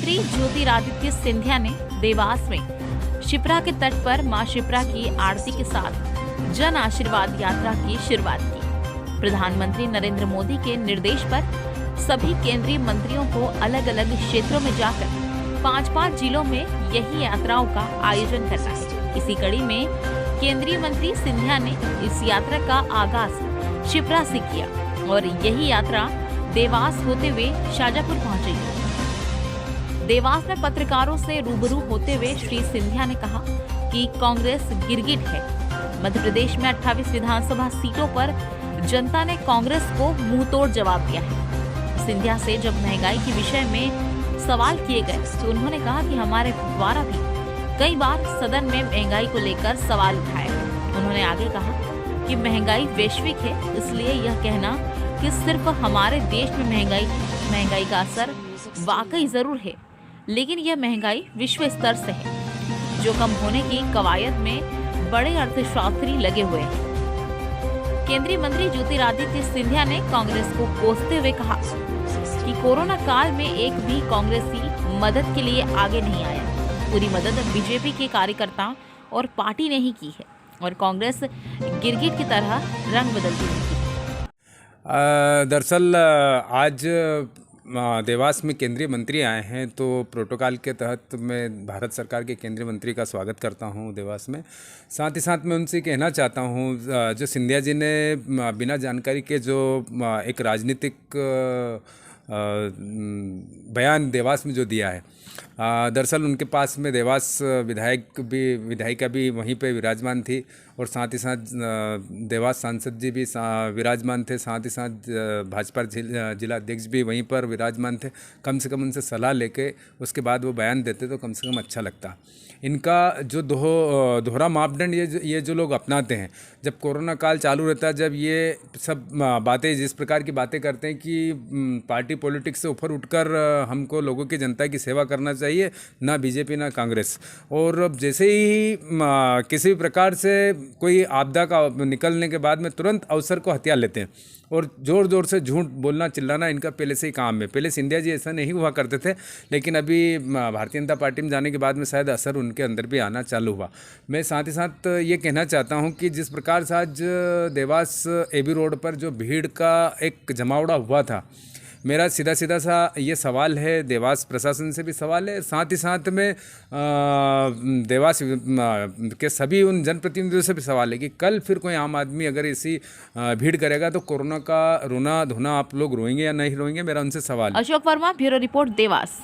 मंत्री ज्योतिरादित्य सिंधिया ने देवास में शिप्रा के तट पर मां शिप्रा की आरती के साथ जन आशीर्वाद यात्रा की शुरुआत की। प्रधानमंत्री नरेंद्र मोदी के निर्देश पर सभी केंद्रीय मंत्रियों को अलग अलग क्षेत्रों में जाकर 5-5 जिलों में यही यात्राओं का आयोजन करना है। इसी कड़ी में केंद्रीय मंत्री सिंधिया ने इस यात्रा का आगाज शिप्रा से किया और यही यात्रा देवास होते हुए शाजापुर पहुंची। देवास में पत्रकारों से रूबरू होते हुए श्री सिंधिया ने कहा कि कांग्रेस गिरगिट है। मध्य प्रदेश में 28 विधानसभा सीटों पर जनता ने कांग्रेस को मुंहतोड़ जवाब दिया है। सिंधिया से जब महंगाई के विषय में सवाल किए गए तो उन्होंने कहा कि हमारे द्वारा भी कई बार सदन में महंगाई को लेकर सवाल उठाए। उन्होंने आगे कहा कि महंगाई वैश्विक है, इसलिए यह कहना कि सिर्फ हमारे देश में महंगाई का असर वाकई जरूर है, लेकिन यह महंगाई विश्व स्तर से है, जो कम होने की कवायद में बड़े अर्थशास्त्री लगे हुए हैं। केंद्रीय मंत्री ज्योतिरादित्य सिंधिया ने कांग्रेस को कोसते हुए कहा कि कोरोना काल में एक भी कांग्रेसी मदद के लिए आगे नहीं आया। पूरी मदद बीजेपी के कार्यकर्ता और पार्टी ने ही की है और कांग्रेस गिरगिट की तरह रंग बदलती रहती है। दरअसल आज देवास में केंद्रीय मंत्री आए हैं, तो प्रोटोकॉल के तहत मैं भारत सरकार के केंद्रीय मंत्री का स्वागत करता हूं देवास में। साथ ही साथ मैं उनसे कहना चाहता हूं, जो सिंधिया जी ने बिना जानकारी के जो एक राजनीतिक बयान देवास में जो दिया है, दरअसल उनके पास में देवास विधायिका भी वहीं पे विराजमान थी और साथ ही साथ देवास सांसद जी भी विराजमान थे, साथ ही साथ भाजपा जिला अध्यक्ष भी वहीं पर विराजमान थे। कम से कम उनसे सलाह लेके उसके बाद वो बयान देते तो कम से कम अच्छा लगता। इनका जो दोहरा मापदंड ये जो लोग अपनाते हैं, जब कोरोना काल चालू रहता है, जब ये सब बातें जिस प्रकार की बातें करते हैं कि पार्टी पॉलिटिक्स से ऊपर उठकर हमको लोगों की जनता की सेवा करना चाहिए, ना बीजेपी ना कांग्रेस। और अब जैसे ही किसी भी प्रकार से कोई आपदा का निकलने के बाद में तुरंत अवसर को हथियार लेते हैं और ज़ोर ज़ोर से झूठ बोलना चिल्लाना इनका पहले से ही काम है। पहले सिंधिया जी ऐसा नहीं हुआ करते थे, लेकिन अभी भारतीय जनता पार्टी में जाने के बाद में शायद असर उनके अंदर भी आना चालू हुआ। मैं साथ ही साथ ये कहना चाहता हूँ कि जिस प्रकार से आज देवास एबी रोड पर जो भीड़ का एक जमावड़ा हुआ था, मेरा सीधा सा ये सवाल है, देवास प्रशासन से भी सवाल है, साथ ही साथ में देवास के सभी उन जनप्रतिनिधियों से भी सवाल है कि कल फिर कोई आम आदमी अगर ऐसी भीड़ करेगा तो कोरोना का रोना धोना आप लोग रोएंगे या नहीं रोएंगे, मेरा उनसे सवाल है। Ashok Verma, bureau report, Dewas.